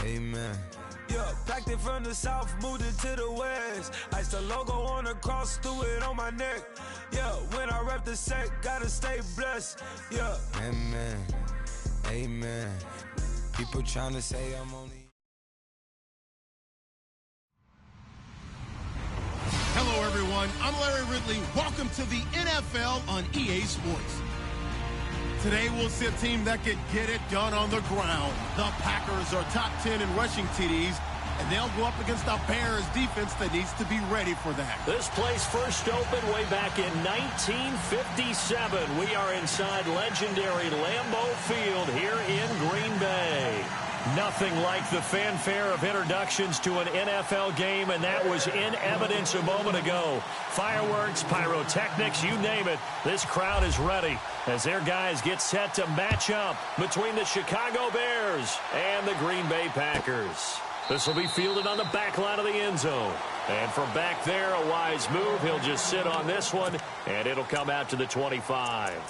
Amen. Yeah, packed it from the south, moved it to the west. Iced the logo on the cross, threw it on my neck. Yeah, when I rep the set, gotta stay blessed. Yeah. Amen. Amen. People trying to say I'm only... Hello, everyone. I'm Larry Ridley. Welcome to the NFL on EA Sports. Today, we'll see a team that can get it done on the ground. The Packers are top 10 in rushing TDs, and they'll go up against the Bears defense that needs to be ready for that. This place first opened way back in 1957. We are inside legendary Lambeau Field here in Green Bay. Nothing like the fanfare of introductions to an NFL game, and that was in evidence a moment ago. Fireworks, pyrotechnics, you name it. This crowd is ready as their guys get set to match up between the Chicago Bears and the Green Bay Packers. This will be fielded on the back line of the end zone. And from back there, a wise move. He'll just sit on this one, and it'll come out to the 25.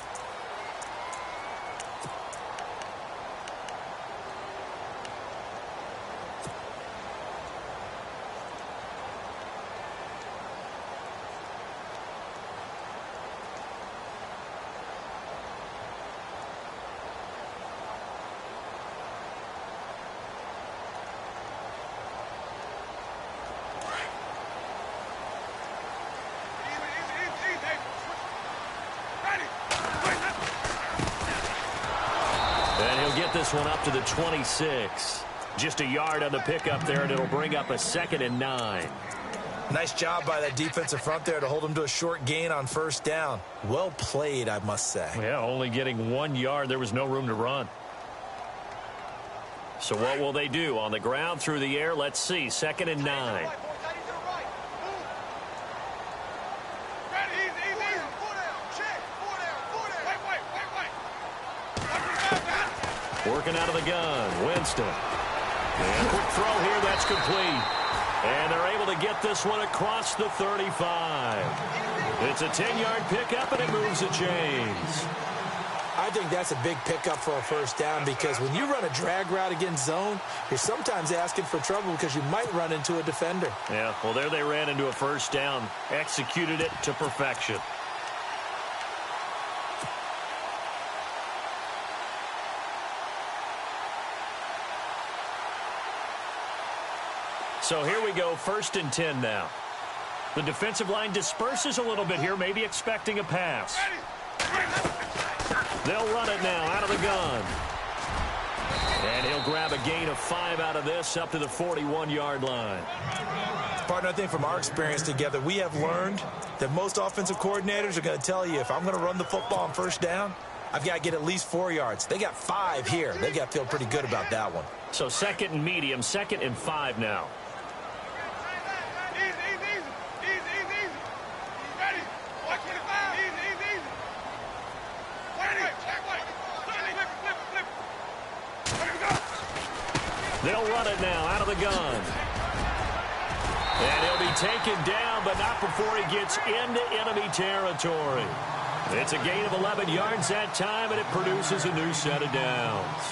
This one up to the 26. Just a yard on the pickup there, and it'll bring up a 2nd and 9. Nice job by that defensive front there to hold him to a short gain on first down. Well played, I must say. Yeah, only getting 1 yard. There was no room to run. So what will they do? On the ground, through the air, let's see. 2nd and 9. Working out of the gun, Winston. And a quick throw here, that's complete. And they're able to get this one across the 35. It's a 10-yard pickup, and it moves the chains. I think that's a big pickup for a first down because when you run a drag route against zone, you're sometimes asking for trouble because you might run into a defender. Yeah, well, there they ran into a first down, executed it to perfection. So here we go, 1st and 10 now. The defensive line disperses a little bit here, maybe expecting a pass. They'll run it now out of the gun. And he'll grab a gain of 5 out of this up to the 41-yard line. Partner, I think from our experience together, we have learned that most offensive coordinators are going to tell you if I'm going to run the football on first down, I've got to get at least 4 yards. They got 5 here. They've got to feel pretty good about that one. So 2nd and medium, 2nd and 5 now. They'll run it now out of the gun. And he'll be taken down, but not before he gets into enemy territory. It's a gain of 11 yards that time, and it produces a new set of downs.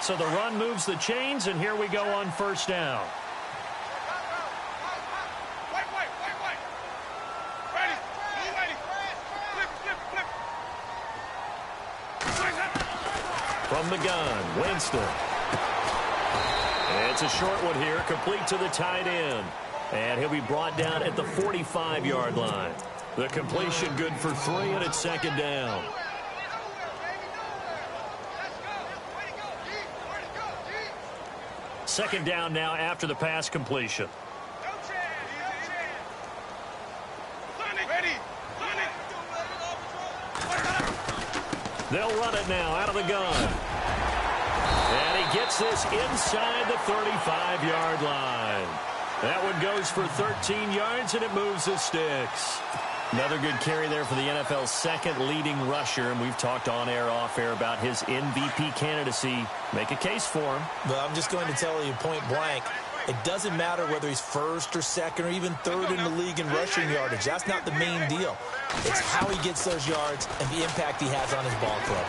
So the run moves the chains, and here we go on first down. From the gun, Winston. And it's a short one here, complete to the tight end. And he'll be brought down at the 45-yard line. The completion good for 3, and it's 2nd down. Second down now after the pass completion. They'll run it now out of the gun. And he gets this inside the 35-yard line. That one goes for 13 yards, and it moves the sticks. Another good carry there for the NFL's 2nd leading rusher, and we've talked on air, off air about his MVP candidacy. Make a case for him. Well, I'm just going to tell you point blank, it doesn't matter whether he's 1st or 2nd or even 3rd in the league in rushing yardage. That's not the main deal. It's how he gets those yards and the impact he has on his ball club.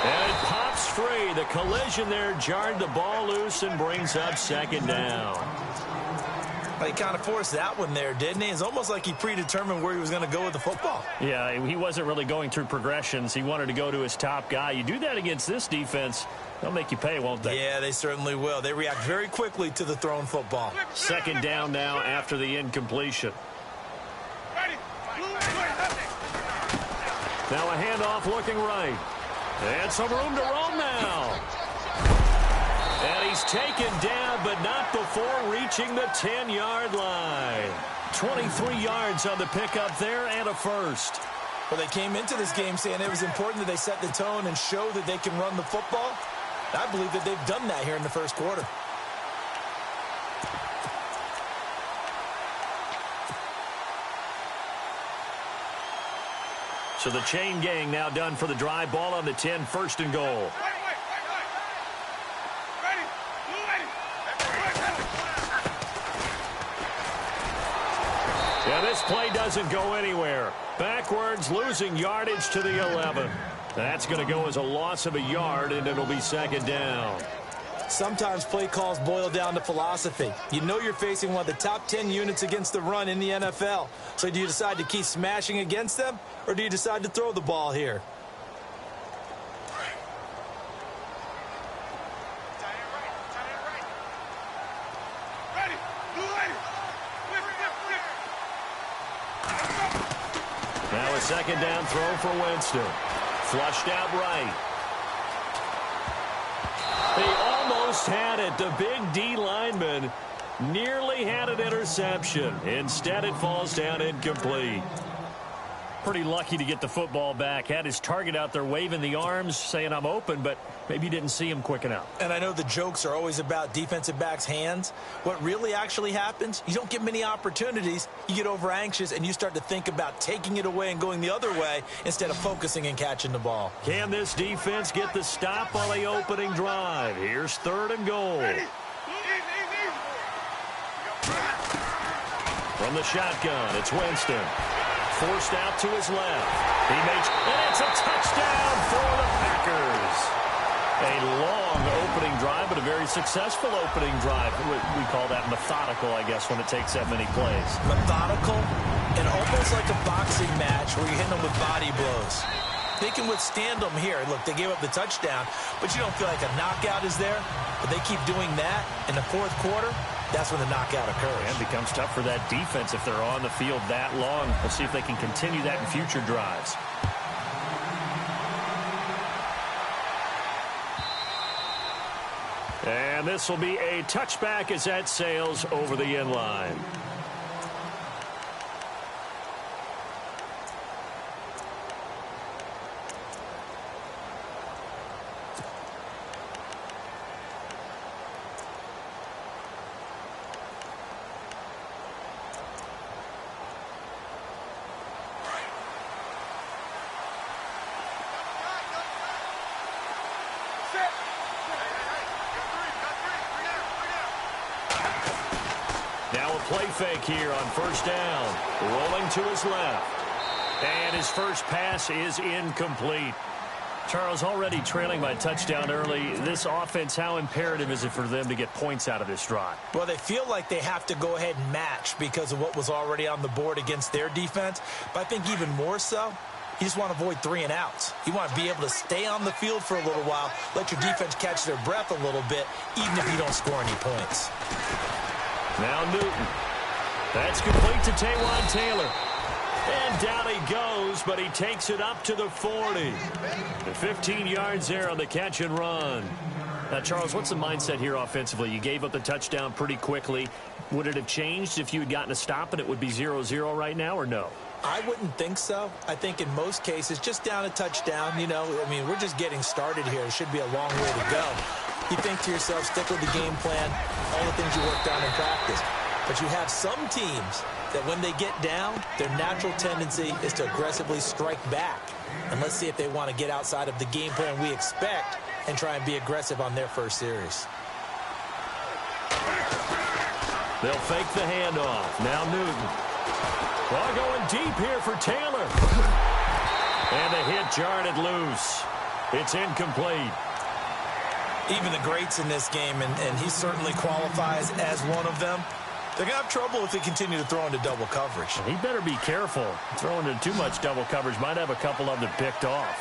And it pops 3. The collision there jarred the ball loose and brings up second down. Well, he kind of forced that one there, didn't he? It's almost like he predetermined where he was going to go with the football. Yeah, he wasn't really going through progressions. He wanted to go to his top guy. You do that against this defense, they'll make you pay, won't they? Yeah, they certainly will. They react very quickly to the thrown football. Second down now after the incompletion. Now a handoff looking right. And some room to roam now. And he's taken down, but not before reaching the 10-yard line. 23 yards on the pickup there and a first. Well, they came into this game saying it was important that they set the tone and show that they can run the football. I believe that they've done that here in the first quarter. So the chain gang now done for the drive. Ball on the 10, first and goal. Yeah, this play doesn't go anywhere. Backwards, losing yardage to the 11. That's going to go as a loss of a yard, and it'll be second down. Sometimes play calls boil down to philosophy. You know you're facing one of the top 10 units against the run in the NFL. So do you decide to keep smashing against them, or do you decide to throw the ball here? Now a second down throw for Winston. Flushed out right. They almost had it. The big D lineman nearly had an interception. Instead, it falls down incomplete. Pretty lucky to get the football back. Had his target out there waving the arms, saying I'm open, but maybe didn't see him quick enough. And I know the jokes are always about defensive backs' hands. What really actually happens, you don't get many opportunities. You get over anxious, and you start to think about taking it away and going the other way instead of focusing and catching the ball. Can this defense get the stop on the opening drive? Here's third and goal. From the shotgun, it's Winston. Forced out to his left. He makes, and it's a touchdown for the Packers. A long opening drive, but a very successful opening drive. We call that methodical, I guess, when it takes that many plays. Methodical and almost like a boxing match where you're hitting them with body blows. They can withstand them here. Look, they gave up the touchdown, but you don't feel like a knockout is there. But they keep doing that in the fourth quarter. That's when the knockout occurs. And it becomes tough for that defense if they're on the field that long. We'll see if they can continue that in future drives. And this will be a touchback as that sails over the end line. Play fake here on first down. Rolling to his left. And his first pass is incomplete. Charles, already trailing by touchdown early. This offense, how imperative is it for them to get points out of this drive? Well, they feel like they have to go ahead and match because of what was already on the board against their defense. But I think even more so, you just want to avoid 3 and outs. You want to be able to stay on the field for a little while, let your defense catch their breath a little bit, even if you don't score any points. Now Newton. That's complete to Taywan Taylor. And down he goes, but he takes it up to the 40. The 15 yards there on the catch and run. Now, Charles, what's the mindset here offensively? You gave up the touchdown pretty quickly. Would it have changed if you had gotten a stop and it would be 0-0 right now, or no? I wouldn't think so. I think in most cases, just down a touchdown, you know, I mean, we're just getting started here. It should be a long way to go. You think to yourself, stick with the game plan, all the things you worked on in practice. But you have some teams that when they get down, their natural tendency is to aggressively strike back. And let's see if they want to get outside of the game plan we expect and try and be aggressive on their first series. They'll fake the handoff. Now Newton. Well, going deep here for Taylor. And the hit jarred it loose. It's incomplete. Even the greats in this game, and he certainly qualifies as one of them, they're going to have trouble if they continue to throw into double coverage. He better be careful. Throwing into too much double coverage might have a couple of them picked off.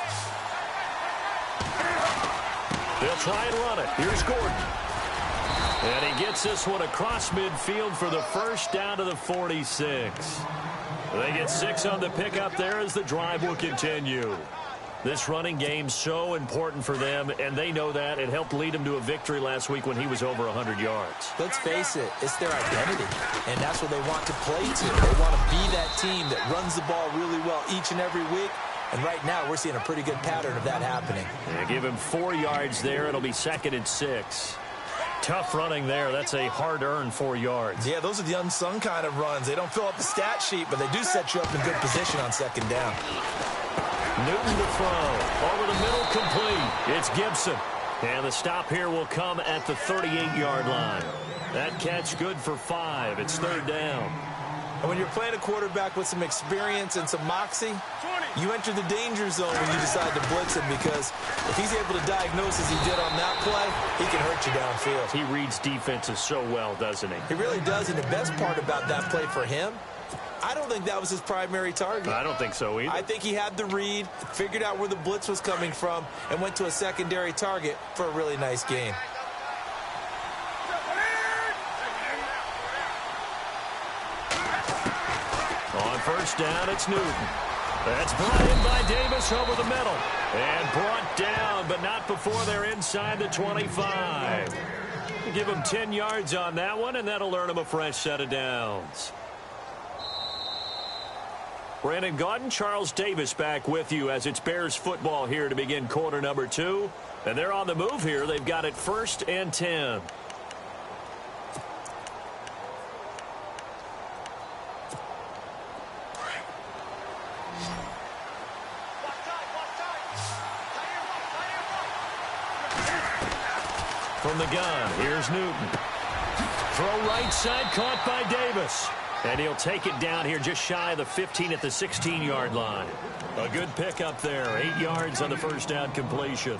They'll try and run it. Here's Gordon. And he gets this one across midfield for the first down to the 46. They get 6 on the pickup there as the drive will continue. This running game so important for them, and they know that. It helped lead them to a victory last week when he was over 100 yards. Let's face it, it's their identity, and that's what they want to play to. They want to be that team that runs the ball really well each and every week, and right now we're seeing a pretty good pattern of that happening. Yeah, give him 4 yards there. It'll be 2nd and 6. Tough running there. That's a hard-earned 4 yards. Yeah, those are the unsung kind of runs. They don't fill up the stat sheet, but they do set you up in good position on 2nd down. Newton to throw. Over the middle, complete. It's Gibson. And the stop here will come at the 38-yard line. That catch good for 5. It's 3rd down. And when you're playing a quarterback with some experience and some moxie, you enter the danger zone when you decide to blitz him, because if he's able to diagnose as he did on that play, he can hurt you downfield. He reads defenses so well, doesn't he? He really does, and the best part about that play for him, I don't think that was his primary target. I don't think so either. I think he had the read, figured out where the blitz was coming from, and went to a secondary target for a really nice gain. On 1st down, it's Newton. That's brought in by Davis over the middle. And brought down, but not before they're inside the 25. Give him 10 yards on that one, and that'll earn him a fresh set of downs. Brandon Gaudin, Charles Davis back with you as it's Bears football here to begin quarter number 2. And they're on the move here. They've got it 1st and 10. From the gun, here's Newton. Throw right side, caught by Davis. And he'll take it down here just shy of the 15 at the 16-yard line. A good pickup there. 8 yards on the 1st down completion.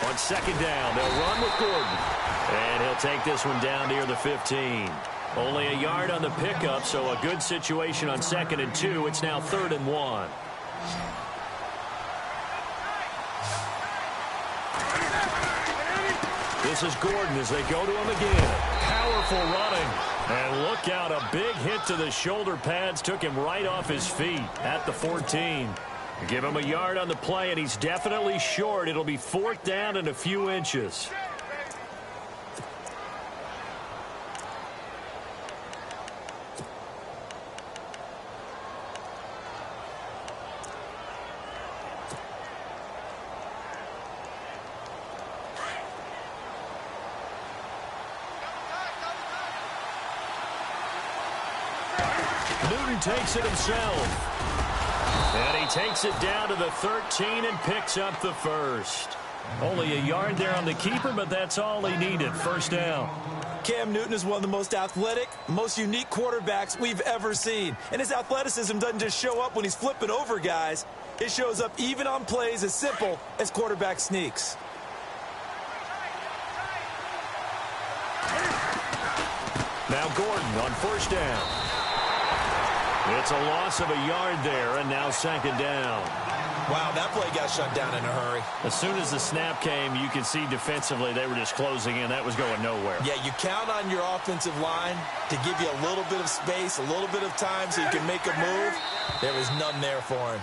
On 2nd down, they'll run with Gordon. And he'll take this one down near the 15. Only a yard on the pickup, so a good situation on 2nd and 2. It's now 3rd and 1. This is Gordon as they go to him again. Powerful running. And look out, a big hit to the shoulder pads took him right off his feet at the 14. Give him a yard on the play, and he's definitely short. It'll be 4th down and a few inches. Newton takes it himself. And he takes it down to the 13 and picks up the 1st. Only a yard there on the keeper, but that's all he needed. 1st down. Cam Newton is one of the most athletic, most unique quarterbacks we've ever seen. And his athleticism doesn't just show up when he's flipping over guys. It shows up even on plays as simple as quarterback sneaks. Now Gordon on 1st down. It's a loss of a yard there, and now 2nd down. Wow, that play got shut down in a hurry. As soon as the snap came, you could see defensively they were just closing in. That was going nowhere. Yeah, you count on your offensive line to give you a little bit of space, a little bit of time so you can make a move. There was none there for him.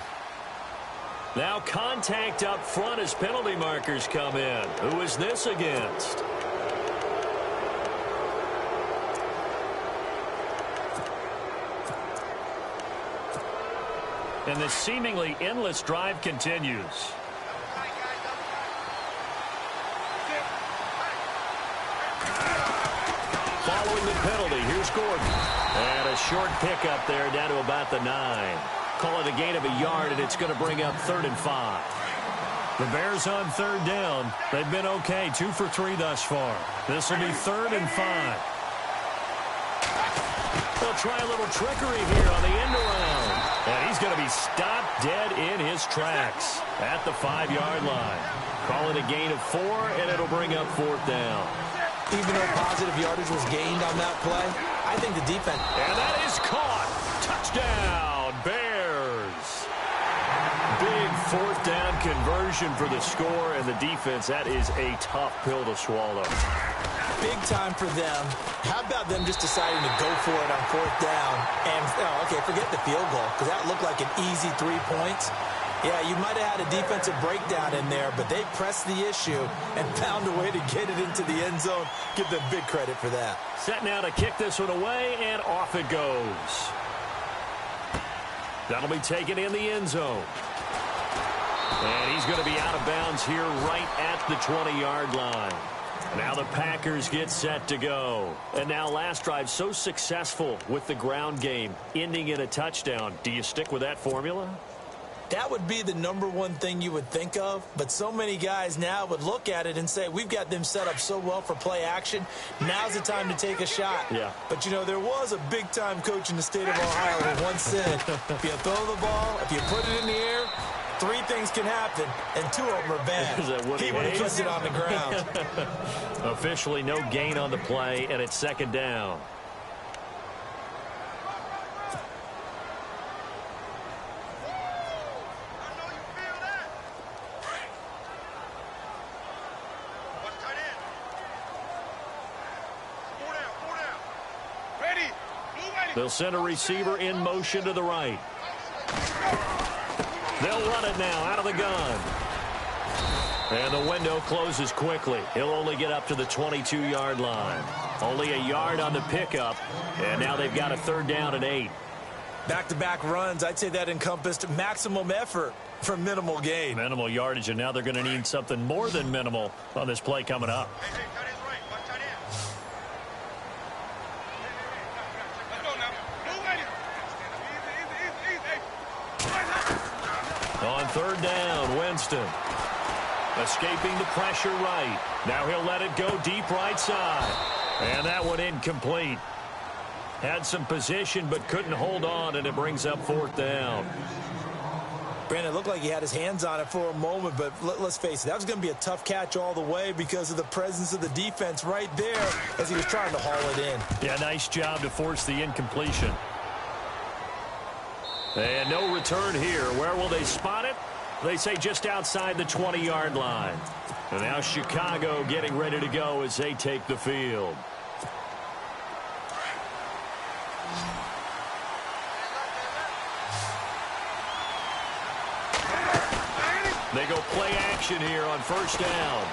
Now contact up front as penalty markers come in. Who is this against? And the seemingly endless drive continues. Following the penalty, here's Gordon. And a short pickup there down to about the 9. Call it a gain of a yard, and it's going to bring up 3rd and 5. The Bears on third down. They've been okay, 2 for 3 thus far. This will be 3rd and 5. They'll try a little trickery here on the end around. And he's going to be stopped dead in his tracks at the 5-yard line. Call it a gain of 4, and it'll bring up 4th down. Even though positive yardage was gained on that play, I think the defense... And that is caught. Touchdown, Bears. Big 4th down conversion for the score, and the defense, that is a tough pill to swallow. Big time for them. How about them just deciding to go for it on 4th down? And, okay, forget the field goal, because that looked like an easy 3 points. Yeah, you might have had a defensive breakdown in there, but they pressed the issue and found a way to get it into the end zone. Give them big credit for that. Set now to kick this one away, and off it goes. That'll be taken in the end zone. And he's going to be out of bounds here right at the 20-yard line. Now the Packers get set to go. And now last drive so successful with the ground game, ending in a touchdown. Do you stick with that formula? That would be the #1 thing you would think of, but so many guys now would look at it and say, we've got them set up so well for play action, now's the time to take a shot. Yeah. But, you know, there was a big-time coach in the state of Ohio who once said, if you throw the ball, if you put it in the air, 3 things can happen, and 2 of them are bad. He would have kept it on the ground. Officially no gain on the play, and it's 2nd down. They'll send a receiver in motion to the right. They'll run it now out of the gun. And the window closes quickly. He'll only get up to the 22-yard line. Only a yard on the pickup. And now they've got a 3rd down and 8. Back-to-back runs, I'd say that encompassed maximum effort for minimal gain. Minimal yardage, and now they're going to need something more than minimal on this play coming up. On 3rd down, Winston. Escaping the pressure right. Now he'll let it go deep right side. And that one incomplete. Had some position but couldn't hold on, and it brings up 4th down. Brandon, it looked like he had his hands on it for a moment, but let's face it, that was going to be a tough catch all the way because of the presence of the defense right there as he was trying to haul it in. Yeah, nice job to force the incompletion. And no return here. Where will they spot it? They say just outside the 20-yard line. And now Chicago getting ready to go as they take the field. They go play action here on 1st down.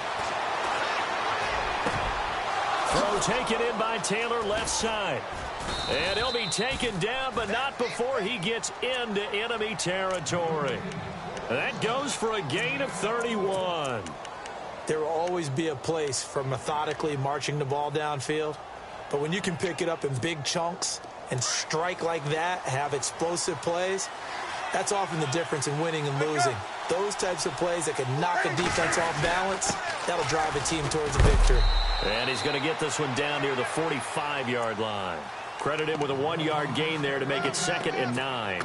Throw taken in by Taylor left side. And he'll be taken down, but not before he gets into enemy territory. That goes for a gain of 31. There will always be a place for methodically marching the ball downfield. But when you can pick it up in big chunks and strike like that, have explosive plays, that's often the difference in winning and losing. Those types of plays that can knock a defense off balance, that'll drive a team towards a victory. And he's going to get this one down near the 45-yard line. Credit him with a 1-yard gain there to make it 2nd and 9.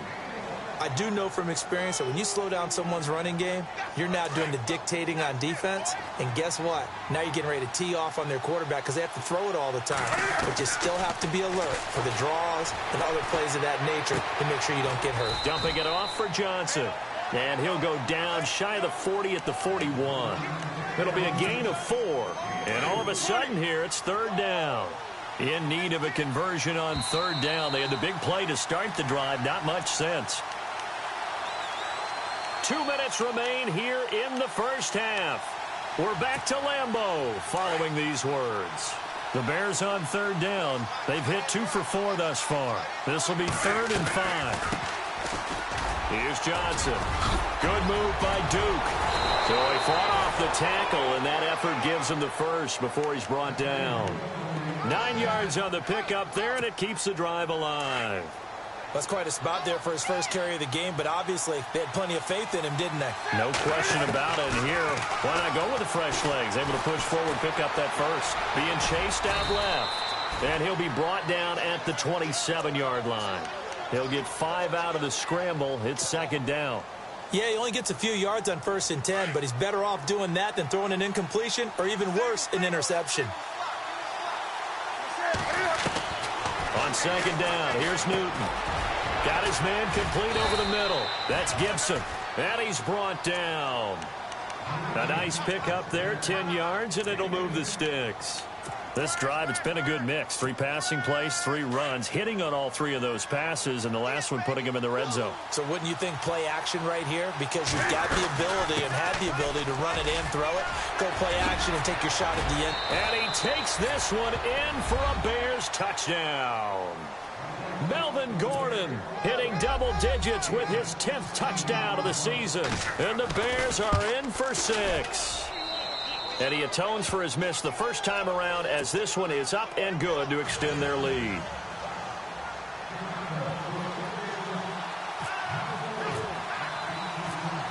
I do know from experience that when you slow down someone's running game, you're now doing the dictating on defense. And guess what? Now you're getting ready to tee off on their quarterback because they have to throw it all the time. But you still have to be alert for the draws and other plays of that nature to make sure you don't get hurt. Dumping it off for Johnson. And he'll go down shy of the 40 at the 41. It'll be a gain of 4. And all of a sudden here, it's 3rd down. In need of a conversion on 3rd down. They had the big play to start the drive. Not much sense. 2 minutes remain here in the first half. We're back to Lambeau following these words. The Bears on 3rd down. They've hit 2 for 4 thus far. This will be 3rd and 5. Here's Johnson. Good move by Duke. So he fought off the tackle, and that effort gives him the first before he's brought down. 9 yards on the pickup there, and it keeps the drive alive. That's quite a spot there for his first carry of the game, but obviously they had plenty of faith in him, didn't they? No question about it. And here, why not go with the fresh legs? Able to push forward, pick up that first. Being chased out left. And he'll be brought down at the 27-yard line. He'll get 5 out of the scramble. It's second down. Yeah, he only gets a few yards on 1st and 10, but he's better off doing that than throwing an incompletion or even worse, an interception. On second down, here's Newton. Got his man complete over the middle. That's Gibson. And he's brought down. A nice pick up there, 10 yards, and it'll move the sticks. This drive, it's been a good mix. 3 passing plays, 3 runs, hitting on all 3 of those passes, and the last one putting him in the red zone. So wouldn't you think play action right here? Because you've got the ability and had the ability to run it and throw it. Go play action and take your shot at the end. And he takes this one in for a Bears touchdown. Melvin Gordon hitting double digits with his 10th touchdown of the season. And the Bears are in for 6. And he atones for his miss the first time around as this one is up and good to extend their lead.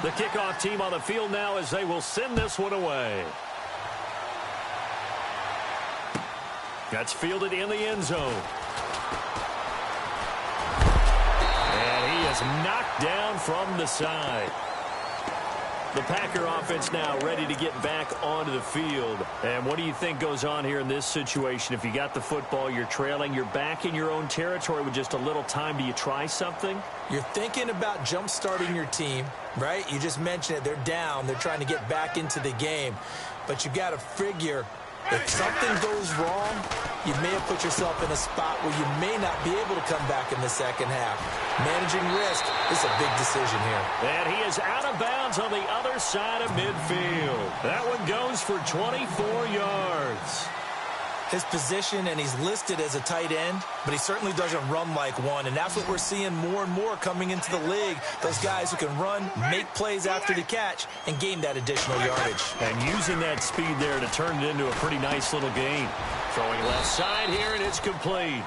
The kickoff team on the field now as they will send this one away. That's fielded in the end zone. And he is knocked down from the side. The Packer offense now ready to get back onto the field. And what do you think goes on here in this situation? If you got the football, you're trailing, you're back in your own territory with just a little time. Do you try something? You're thinking about jump-starting your team, right? You just mentioned it. They're down. They're trying to get back into the game. But you got to figure if something goes wrong, you may have put yourself in a spot where you may not be able to come back in the second half. Managing risk is a big decision here. And he is out of bounds on the other side of midfield. That one goes for 24 yards. His position, and he's listed as a tight end, but he certainly doesn't run like one, and that's what we're seeing more and more coming into the league. Those guys who can run, make plays after the catch, and gain that additional yardage. And using that speed there to turn it into a pretty nice little gain. Throwing left side here, and it's complete.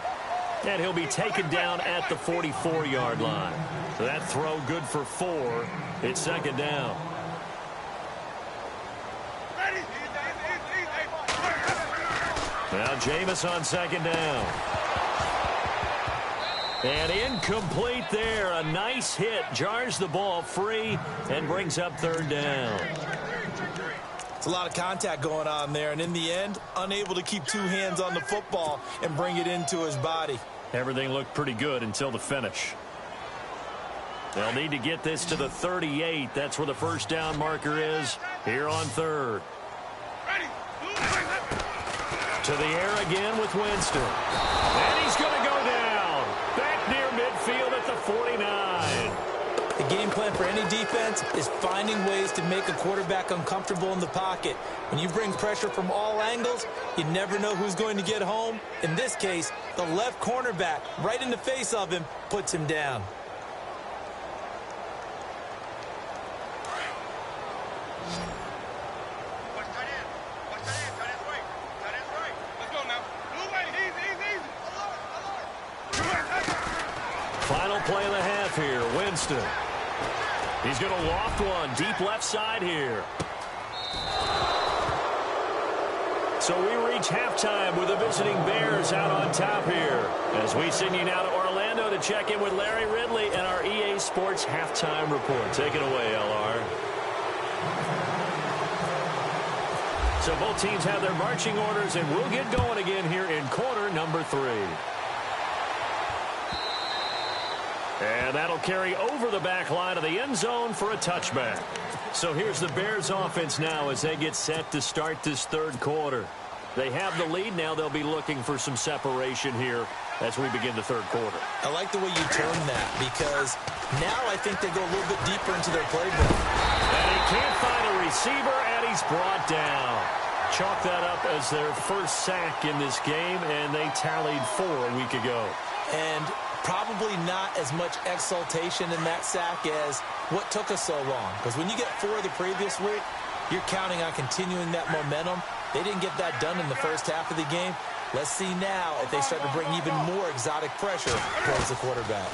And he'll be taken down at the 44-yard line. So that throw good for 4. It's second down. Now Jameis on second down. And incomplete there. A nice hit. Jars the ball free and brings up third down. It's a lot of contact going on there, and in the end, unable to keep 2 hands on the football and bring it into his body. Everything looked pretty good until the finish. They'll need to get this to the 38. That's where the first down marker is here on third. To the air again with Winston. And he's going to go down. Back near midfield at the 49. The game plan for any defense is finding ways to make a quarterback uncomfortable in the pocket. When you bring pressure from all angles, you never know who's going to get home. In this case, the left cornerback, right in the face of him, puts him down. Final play of the half here, Winston. He's going to loft one deep left side here. So we reach halftime with the visiting Bears out on top here. As we send you now to Orlando to check in with Larry Ridley and our EA Sports halftime report. Take it away, LR. So both teams have their marching orders, and we'll get going again here in quarter number 3. And that'll carry over the back line of the end zone for a touchback. So here's the Bears offense now as they get set to start this third quarter. They have the lead. Now they'll be looking for some separation here as we begin the third quarter. I like the way you turn that, because now I think they go a little bit deeper into their playbook. And he can't find a receiver, and he's brought down. Chalk that up as their first sack in this game, and they tallied 4 a week ago. And probably not as much exultation in that sack as what took us so long. Because when you get 4 the previous week, you're counting on continuing that momentum. They didn't get that done in the first half of the game. Let's see now if they start to bring even more exotic pressure towards the quarterback.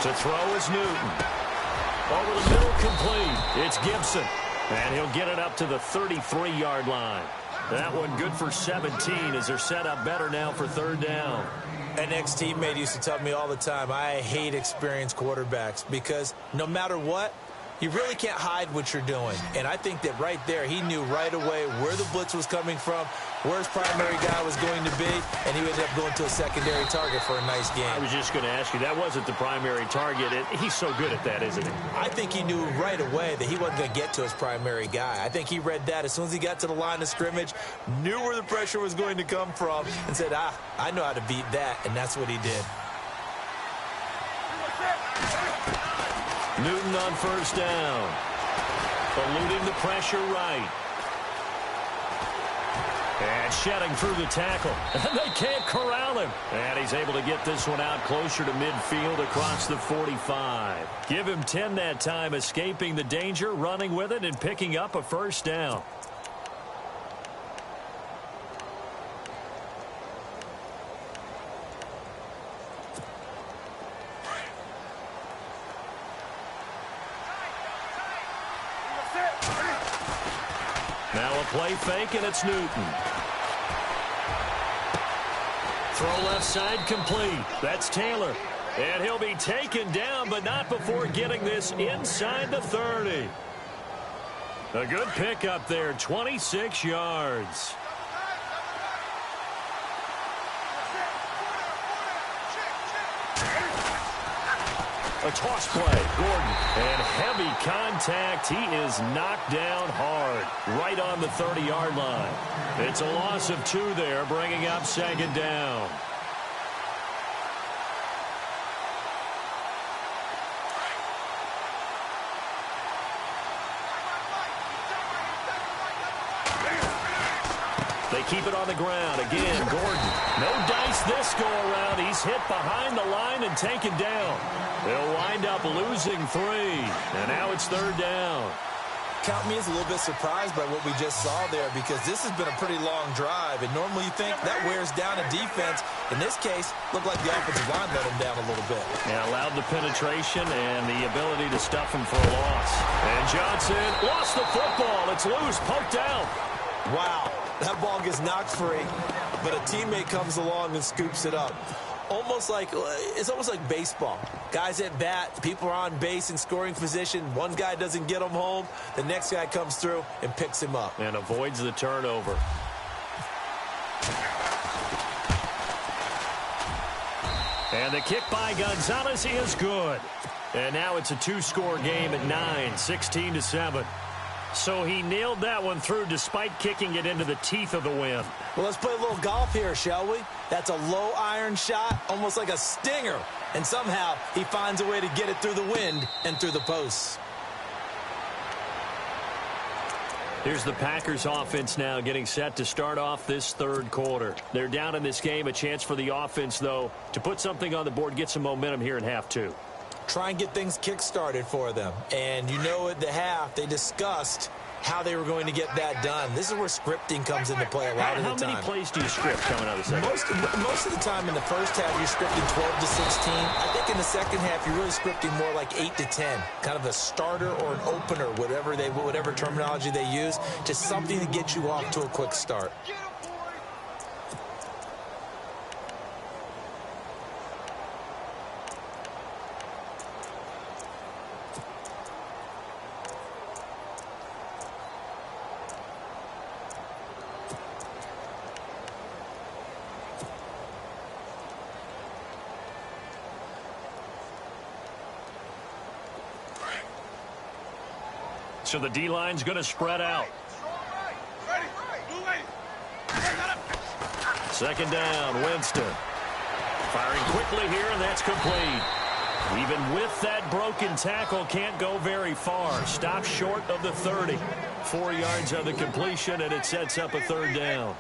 To throw is Newton. Over the middle, complete. It's Gibson. And he'll get it up to the 33-yard line. That one good for 17 as they're set up better now for third down. An ex-teammate used to tell me all the time, I hate experienced quarterbacks because no matter what, you really can't hide what you're doing. And I think that right there, he knew right away where the blitz was coming from, where his primary guy was going to be, and he ended up going to a secondary target for a nice game. I was just going to ask you, that wasn't the primary target. He's so good at that, isn't he? I think he knew right away that he wasn't going to get to his primary guy. I think he read that as soon as he got to the line of scrimmage, knew where the pressure was going to come from, and said, I know how to beat that, and that's what he did. Newton on first down. Eluding the pressure right. And shedding through the tackle. And they can't corral him. And he's able to get this one out closer to midfield across the 45. Give him 10 that time, escaping the danger, running with it, and picking up a first down. Now a play fake, and it's Newton. Throw left side complete. That's Taylor. And he'll be taken down, but not before getting this inside the 30. A good pickup there, 26 yards. A toss play, Gordon, and heavy contact. He is knocked down hard, right on the 30-yard line. It's a loss of 2 there, bringing up second down. They keep it on the ground. Again, Gordon. No dice this go-around. He's hit behind the line and taken down. They'll wind up losing 3. And now it's third down. Count me as a little bit surprised by what we just saw there because this has been a pretty long drive. And normally you think that wears down a defense. In this case, looked like the offensive line let him down a little bit. Yeah, allowed the penetration and the ability to stuff him for a loss. And Johnson lost the football. It's loose, poked out. Wow, that ball gets knocked free, but a teammate comes along and scoops it up. It's almost like baseball. Guys at bat, people are on base in scoring position. One guy doesn't get him home. The next guy comes through and picks him up. And avoids the turnover. And the kick by Gonzalez is good. And now it's a 2-score game at 9, 16-7. So he nailed that one through despite kicking it into the teeth of the wind. Well, let's play a little golf here, shall we? That's a low iron shot, almost like a stinger. And somehow he finds a way to get it through the wind and through the posts. Here's the Packers offense now getting set to start off this third quarter. They're down in this game. A chance for the offense, though, to put something on the board, get some momentum here in half 2. Try and get things kick-started for them. And you know at the half, they discussed how they were going to get that done. This is where scripting comes into play a lot of the time. How many plays do you script coming out of the second? Most of the time in the first half, you're scripting 12 to 16. I think in the second half, you're really scripting more like 8 to 10. Kind of a starter or an opener, whatever terminology they use. Just something to get you off to a quick start. So the D-line's going to spread out. Second down, Winston. Firing quickly here, and that's complete. Even with that broken tackle, can't go very far. Stops short of the 30. 4 yards on the completion, and it sets up a third down.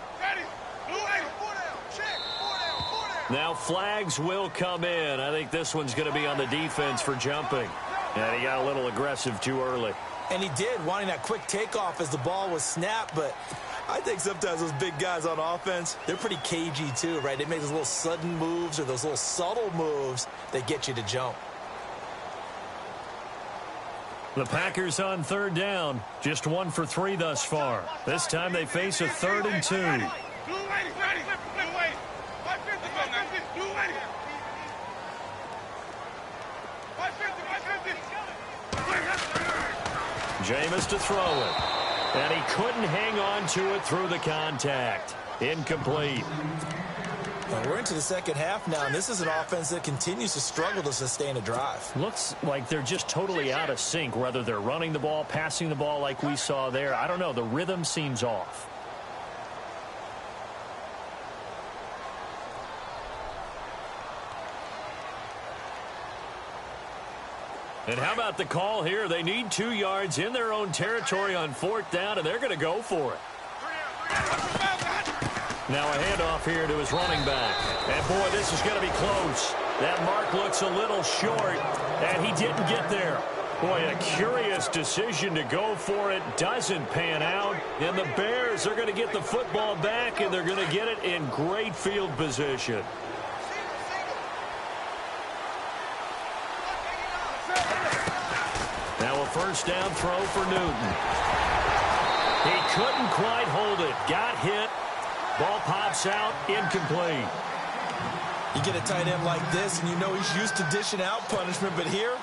Now flags will come in. I think this one's going to be on the defense for jumping. And he got a little aggressive too early. And he did, wanting that quick takeoff as the ball was snapped. But I think sometimes those big guys on offense, they're pretty cagey too, right? They make those little sudden moves or those little subtle moves that get you to jump. The Packers on third down. Just 1 for 3 thus far. This time they face a 3rd and 2. Jameis to throw it. And he couldn't hang on to it through the contact. Incomplete. Well, we're into the second half now, and this is an offense that continues to struggle to sustain a drive. Looks like they're just totally out of sync, whether they're running the ball, passing the ball like we saw there. I don't know. The rhythm seems off. And how about the call here? They need 2 yards in their own territory on 4th down, and they're going to go for it. Now a handoff here to his running back. And, boy, this is going to be close. That mark looks a little short, and he didn't get there. Boy, a curious decision to go for it. Doesn't pan out. And the Bears are going to get the football back, and they're going to get it in great field position. Now a first down throw for Newton. He couldn't quite hold it. Got hit. Ball pops out. Incomplete. You get a tight end like this, and you know he's used to dishing out punishment, but here,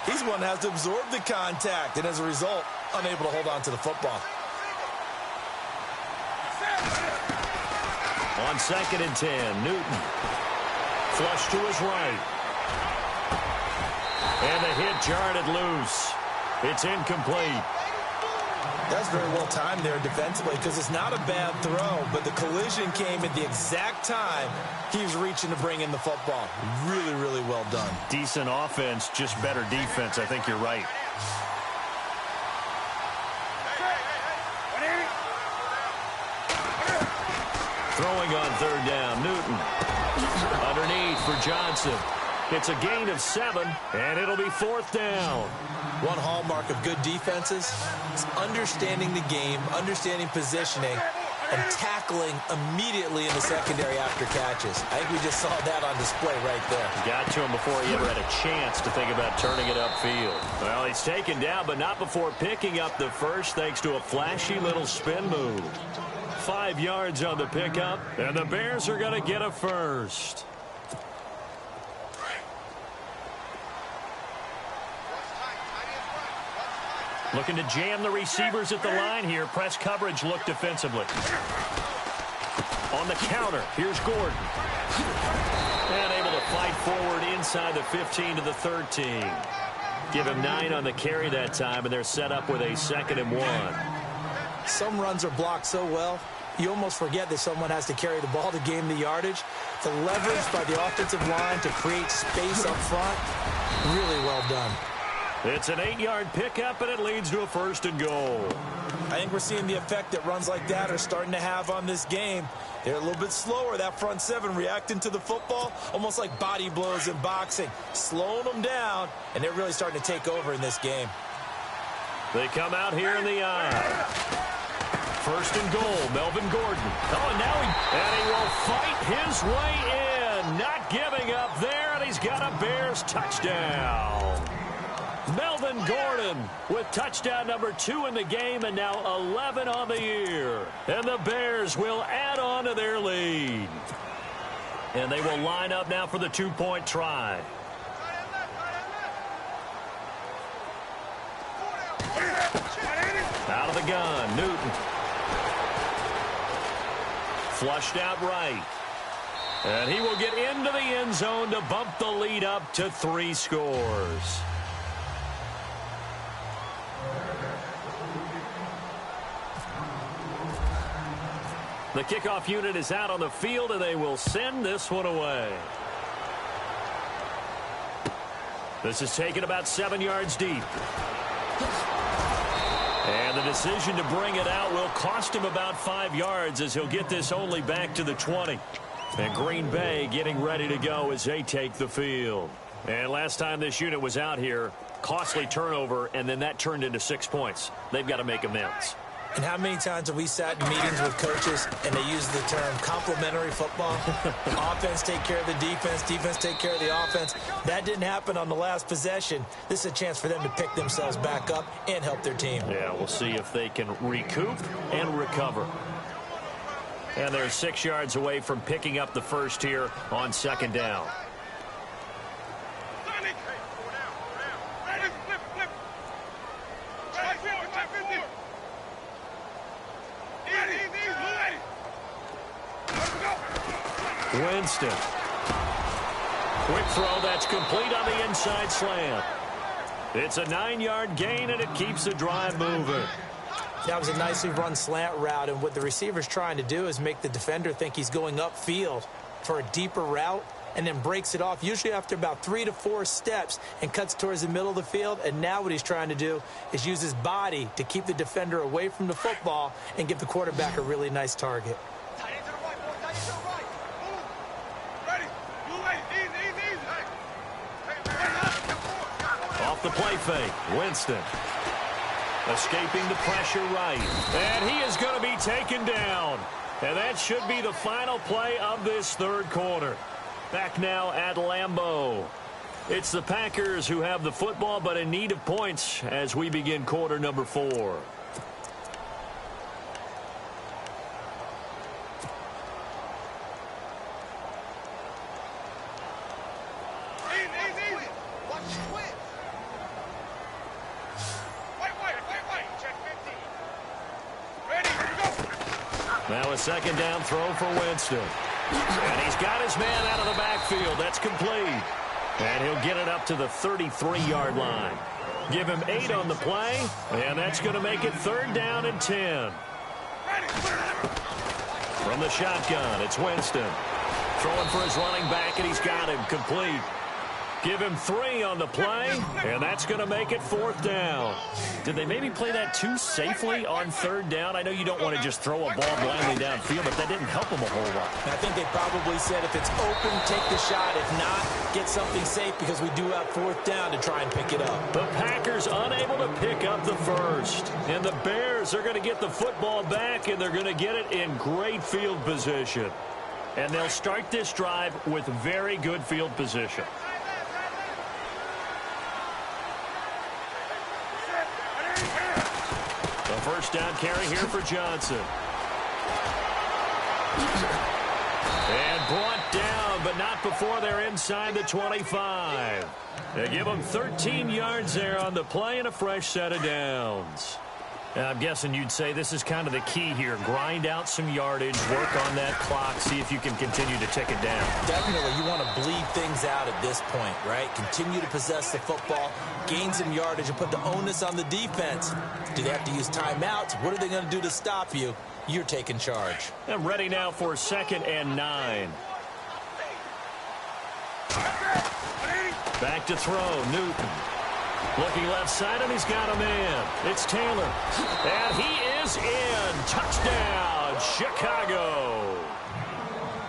he's one that has to absorb the contact, and as a result, unable to hold on to the football. On 2nd and 10, Newton. Flush to his right. And the hit jarred it loose. It's incomplete. That's very well timed there defensively because it's not a bad throw, but the collision came at the exact time he was reaching to bring in the football. Really, really well done. Decent offense, just better defense. I think you're right. Throwing on 3rd down, Newton. Underneath for Johnson. It's a gain of 7, and it'll be 4th down. One hallmark of good defenses is understanding the game, understanding positioning, and tackling immediately in the secondary after catches. I think we just saw that on display right there. Got to him before he ever had a chance to think about turning it upfield. Well, he's taken down, but not before picking up the first thanks to a flashy little spin move. 5 yards on the pickup, and the Bears are going to get a first. Looking to jam the receivers at the line here. Press coverage look defensively. On the counter, here's Gordon. And able to fight forward inside the 15 to the 13. Give him 9 on the carry that time, and they're set up with a 2nd and 1. Some runs are blocked so well, you almost forget that someone has to carry the ball to gain the yardage. The leverage by the offensive line to create space up front, really well done. It's an 8-yard pickup, and it leads to a 1st and goal. I think we're seeing the effect that runs like that are starting to have on this game. They're a little bit slower, that front 7, reacting to the football, almost like body blows in boxing, slowing them down, and they're really starting to take over in this game. They come out here in the eye. 1st and goal, Melvin Gordon. Oh, and now he will fight his way in. Not giving up there, and he's got a Bears touchdown. Melvin Gordon with touchdown number 2 in the game, and now 11 on the year. And the Bears will add on to their lead. And they will line up now for the 2-point try. Out of the gun, Newton. Flushed out right. And he will get into the end zone to bump the lead up to 3 scores. The kickoff unit is out on the field, and they will send this one away. This is taken about 7 yards deep. And the decision to bring it out will cost him about 5 yards as he'll get this only back to the 20. And Green Bay getting ready to go as they take the field. And last time this unit was out here, costly turnover, and then that turned into 6 points. They've got to make amends. And how many times have we sat in meetings with coaches and they use the term complementary football? Offense take care of the defense, defense take care of the offense. That didn't happen on the last possession. This is a chance for them to pick themselves back up and help their team. Yeah, we'll see if they can recoup and recover. And they're 6 yards away from picking up the first here on second down. Winston. Quick throw that's complete on the inside slant. It's a 9-yard gain, and it keeps the drive moving. That was a nicely run slant route, and what the receiver's trying to do is make the defender think he's going upfield for a deeper route and then breaks it off, usually after about 3 to 4 steps, and cuts towards the middle of the field. And now what he's trying to do is use his body to keep the defender away from the football and give the quarterback a really nice target. Off the play fake, Winston. Escaping the pressure right. And he is going to be taken down. And that should be the final play of this third quarter. Back now at Lambeau. It's the Packers who have the football, but in need of points as we begin quarter number 4. Now a second down throw for Winston. And he's got his man out of the backfield. That's complete. And he'll get it up to the 33-yard line. Give him 8 on the play, and that's going to make it third down and 10. From the shotgun, it's Winston. Throwing for his running back, and he's got him complete. Give him 3 on the play, and that's going to make it fourth down. Did they maybe play that too safely on third down? I know you don't want to just throw a ball blindly downfield, but that didn't help them a whole lot. I think they probably said if it's open, take the shot. If not, get something safe because we do have fourth down to try and pick it up. The Packers unable to pick up the first. And the Bears are going to get the football back, and they're going to get it in great field position. And they'll start this drive with very good field position. First down carry here for Johnson. And brought down, but not before they're inside the 25. They give them 13 yards there on the play and a fresh set of downs. And I'm guessing you'd say this is kind of the key here. Grind out some yardage, work on that clock, see if you can continue to tick it down. Definitely, you want to bleed things out at this point, right? Continue to possess the football, gain some yardage, and put the onus on the defense. Do they have to use timeouts? What are they going to do to stop you? You're taking charge. And ready now for 2nd and 9. Back to throw, Newton. Looking left side, and he's got a man. It's Taylor. And he is in. Touchdown, Chicago.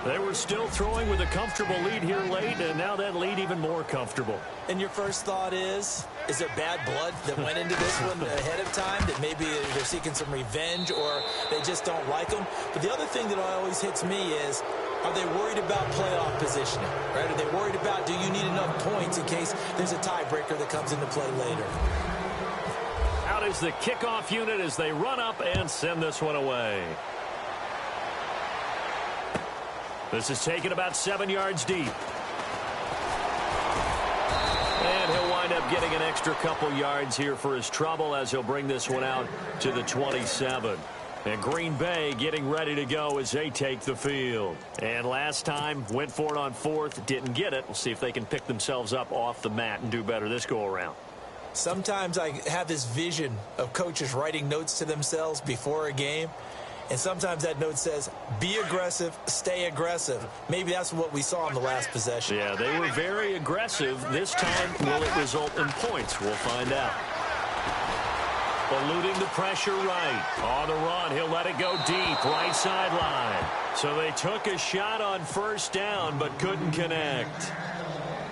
They were still throwing with a comfortable lead here late, and now that lead even more comfortable. And your first thought is there bad blood that went into this one ahead of time, that maybe they're seeking some revenge or they just don't like them? But the other thing that always hits me is, are they worried about playoff positioning, right? Are they worried about, do you need enough points in case there's a tiebreaker that comes into play later? Out is the kickoff unit as they run up and send this one away. This is taken about 7 yards deep. And he'll wind up getting an extra couple yards here for his trouble as he'll bring this one out to the 27. And Green Bay getting ready to go as they take the field. And last time, went for it on 4th, didn't get it. We'll see if they can pick themselves up off the mat and do better this go-around. Sometimes I have this vision of coaches writing notes to themselves before a game. And sometimes that note says, be aggressive, stay aggressive. Maybe that's what we saw in the last possession. Yeah, they were very aggressive. This time, will it result in points? We'll find out. Eluding the pressure right. On the run, he'll let it go deep, right sideline. So they took a shot on first down, but couldn't connect.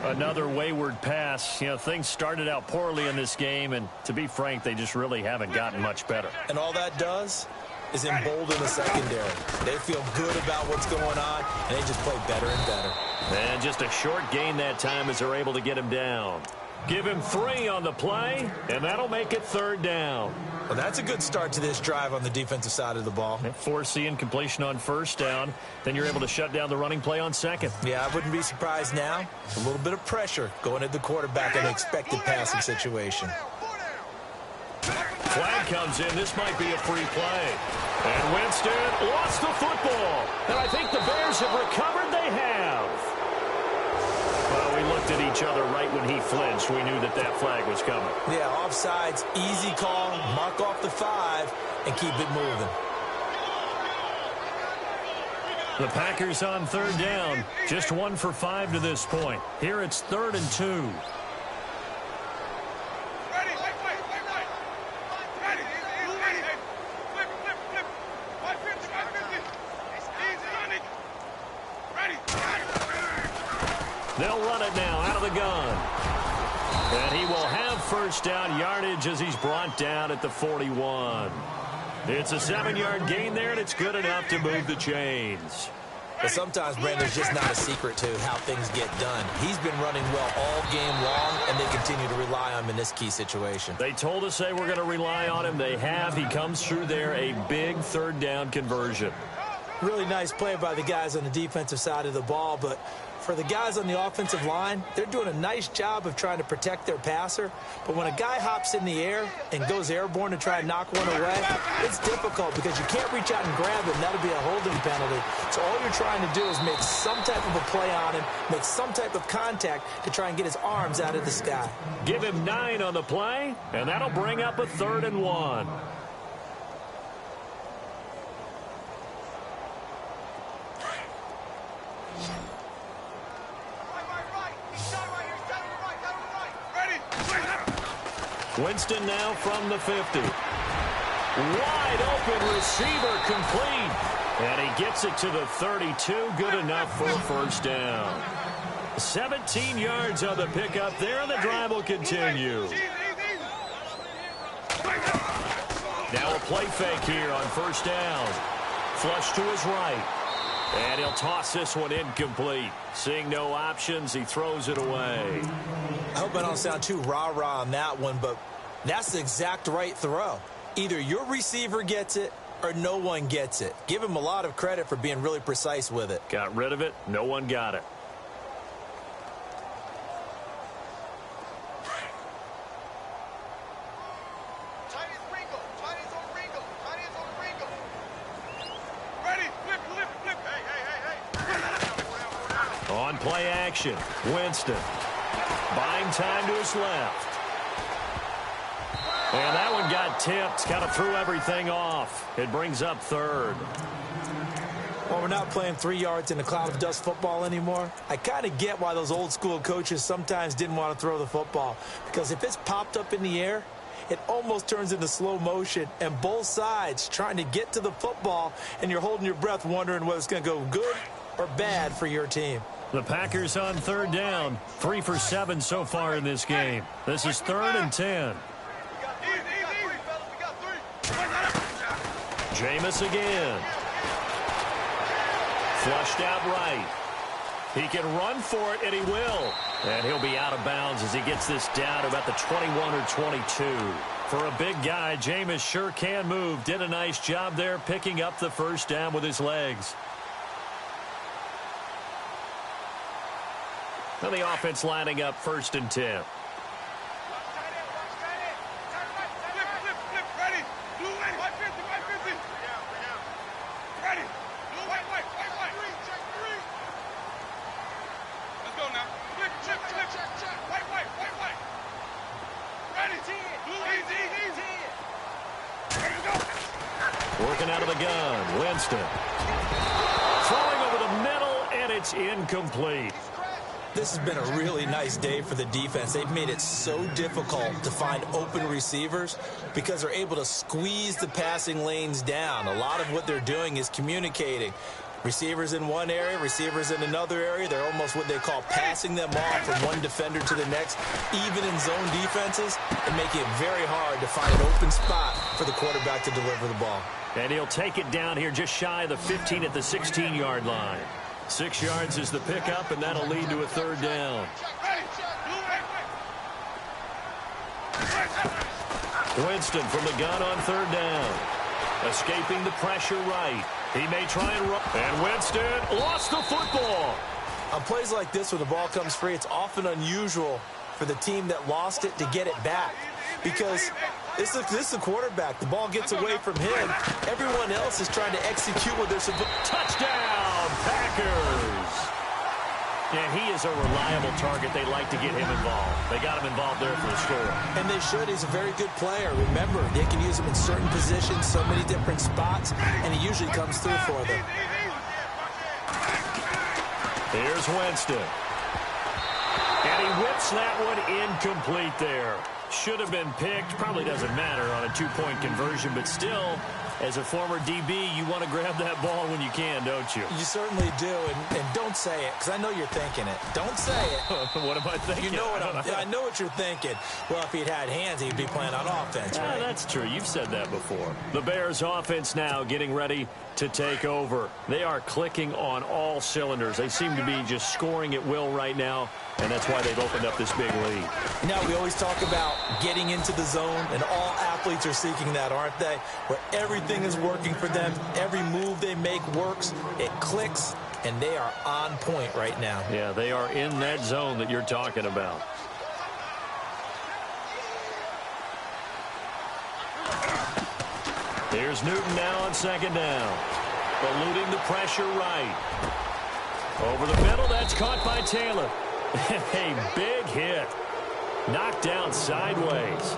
Another wayward pass. You know, things started out poorly in this game, and to be frank, they just really haven't gotten much better. And all that does is embolden the secondary. They feel good about what's going on, and they just play better and better. And just a short gain that time as they're able to get him down. Give him 3 on the play, and that'll make it 3rd down. Well, that's a good start to this drive on the defensive side of the ball. Force incompletion on 1st down. Then you're able to shut down the running play on 2nd. Yeah, I wouldn't be surprised now. A little bit of pressure going at the quarterback in an expected passing situation. Flag comes in. This might be a free play. And Winston lost the football. And I think the Bears have recovered. They have. Well, we looked at each other right when he flinched. We knew that that flag was coming. Yeah, offsides, easy call, mark off the 5, and keep it moving. The Packers on 3rd down. Just 1 for 5 to this point. Here it's 3rd and 2. They'll run it now out of the gun. And he will have 1st down yardage as he's brought down at the 41. It's a 7-yard gain there, and it's good enough to move the chains. But sometimes, Brandon, there's just not a secret to how things get done. He's been running well all game long, and they continue to rely on him in this key situation. They told us they were going to rely on him. They have. He comes through there, a big 3rd down conversion. Really nice play by the guys on the defensive side of the ball, but for the guys on the offensive line, they're doing a nice job of trying to protect their passer. But when a guy hops in the air and goes airborne to try and knock one away, it's difficult because you can't reach out and grab him. That'll be a holding penalty. So all you're trying to do is make some type of a play on him, make some type of contact to try and get his arms out of the sky. Give him 9 on the play, and that'll bring up a 3rd and 1. Winston now from the 50. Wide open receiver complete. And he gets it to the 32. Good enough for a 1st down. 17 yards on the pickup there, and the drive will continue. Now a play fake here on 1st down. Flush to his right. And he'll toss this one incomplete. Seeing no options, he throws it away. I hope I don't sound too rah-rah on that one, but that's the exact right throw. Either your receiver gets it or no one gets it. Give him a lot of credit for being really precise with it. Got rid of it. No one got it. On play action, Winston. Buying time to his left. And that one got tipped, kind of threw everything off. It brings up 3rd. Well, we're not playing 3 yards in a cloud of dust football anymore. I kind of get why those old school coaches sometimes didn't want to throw the football. Because if it's popped up in the air, it almost turns into slow motion. And both sides trying to get to the football, and you're holding your breath wondering whether it's going to go good or bad for your team. The Packers on 3rd down. 3 for 7 so far in this game. This is 3rd and 10. Jameis again. Flushed out right. He can run for it, and he will. And he'll be out of bounds as he gets this down to about the 21 or 22. For a big guy, Jameis sure can move. Did a nice job there picking up the 1st down with his legs. Now the offense lining up 1st and 10. Working out of the gun, Winston. Throwing over the middle, and it's incomplete. This has been a really nice day for the defense. They've made it so difficult to find open receivers because they're able to squeeze the passing lanes down. A lot of what they're doing is communicating. Receivers in one area, receivers in another area. They're almost what they call passing them off from one defender to the next. Even in zone defenses, and making it very hard to find an open spot for the quarterback to deliver the ball. And he'll take it down here just shy of the 15 at the 16-yard line. 6 yards is the pickup, and that'll lead to a third down. Winston from the gun on third down. Escaping the pressure right. He may try and run. And Winston lost the football. On plays like this where the ball comes free, it's often unusual for the team that lost it to get it back. Because this is the quarterback. The ball gets away from him. Everyone else is trying to execute what they're supposed to. Touchdown, Packers. And he is a reliable target. They like to get him involved. They got him involved there for the score. And they should. He's a very good player. Remember, they can use him in certain positions, so many different spots, and he usually comes through for them. Here's Winston. And he whips that one incomplete there. Should have been picked. Probably doesn't matter on a two-point conversion, but still, as a former DB, you want to grab that ball when you can, don't you? You certainly do, and don't say it, because I know you're thinking it. Don't say it. What am I thinking? You know what I know what you're thinking. Well, if he'd had hands, he'd be playing on offense, right? That's true. You've said that before. The Bears offense now getting ready to take over. They are clicking on all cylinders. They seem to be just scoring at will right now, and that's why they've opened up this big lead. Now, we always talk about getting into the zone, and all athletes are seeking that, aren't they? Where everything is working for them. Every move they make works. It clicks, and they are on point right now. Yeah, they are in that zone that you're talking about. Here's Newton now on second down. Eluding the pressure right. Over the middle, that's caught by Taylor. A big hit. Knocked down sideways.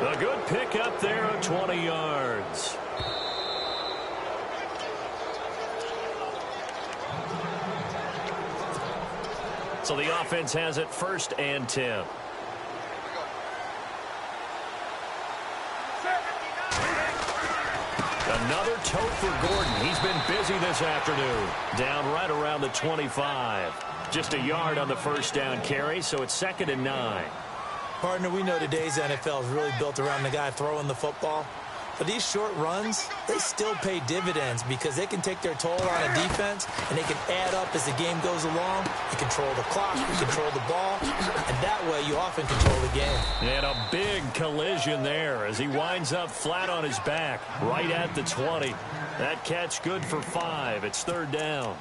A good pickup there of 20 yards. So the offense has it 1st and 10. Another tote for Gordon. He's been busy this afternoon. Down right around the 25. Just a yard on the first down carry, so it's 2nd and 9. Partner, we know today's NFL is really built around the guy throwing the football. But these short runs, they still pay dividends because they can take their toll on a defense, and they can add up as the game goes along. You control the clock, you control the ball, and that way you often control the game. And a big collision there as he winds up flat on his back right at the 20. That catch good for 5. It's 3rd down.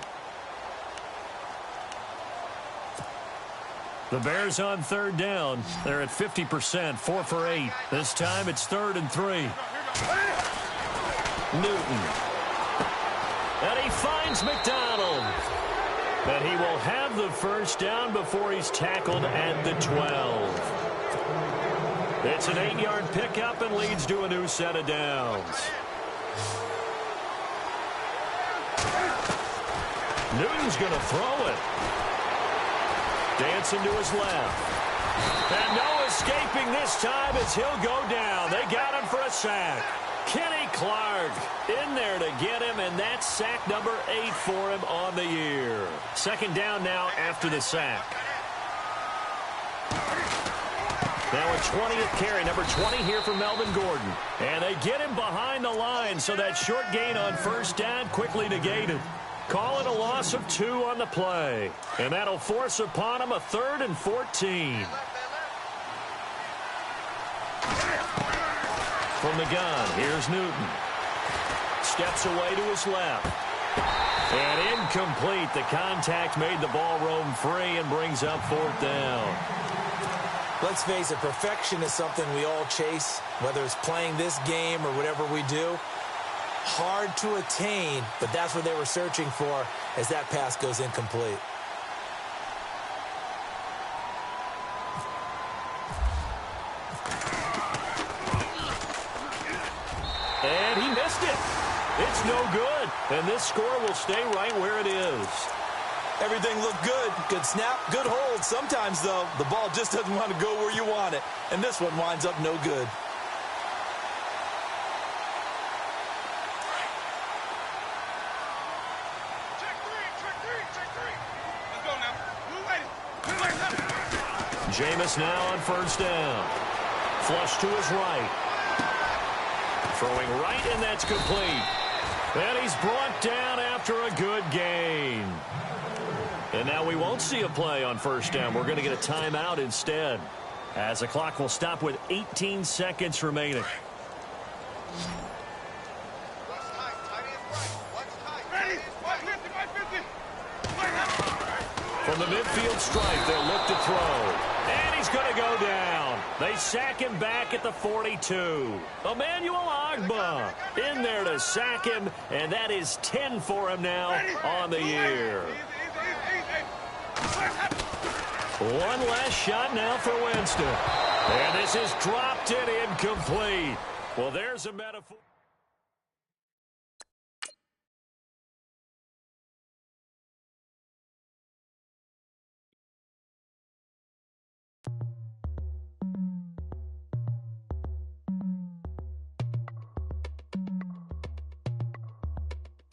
The Bears on 3rd down. They're at 50%, 4 for 8. This time it's 3rd and 3. Newton. And he finds McDonald. But he will have the first down before he's tackled at the 12. It's an 8-yard pickup and leads to a new set of downs. Newton's going to throw it. Dancing to his left. And no escaping this time as he'll go down. They got him for a sack. Kenny Clark in there to get him, and that's sack number 8 for him on the year. 2nd down now after the sack. Now a 20th carry, number 20 here for Melvin Gordon. And they get him behind the line, so that short gain on first down quickly negated. Call it a loss of 2 on the play. And that'll force upon him a 3rd and 14. From the gun, here's Newton. Steps away to his left. And incomplete. The contact made the ball roam free and brings up 4th down. Let's face it, perfection is something we all chase, whether it's playing this game or whatever we do. Hard to attain, but that's what they were searching for as that pass goes incomplete. And he missed it. It's no good. And this score will stay right where it is. Everything looked good. Good snap, good hold. Sometimes, though, the ball just doesn't want to go where you want it. And this one winds up no good. Jameis now on first down. Flush to his right. Throwing right, and that's complete. And he's brought down after a good gain. And now we won't see a play on first down. We're going to get a timeout instead, as the clock will stop with 18 seconds remaining. From the midfield stripe, they'll look to throw. And he's going to go down. They sack him back at the 42. Emmanuel Ogbah in there to sack him, and that is 10 for him now on the year. One last shot now for Winston. And this is dropped and incomplete. Well, there's a metaphor.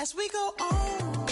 As we go on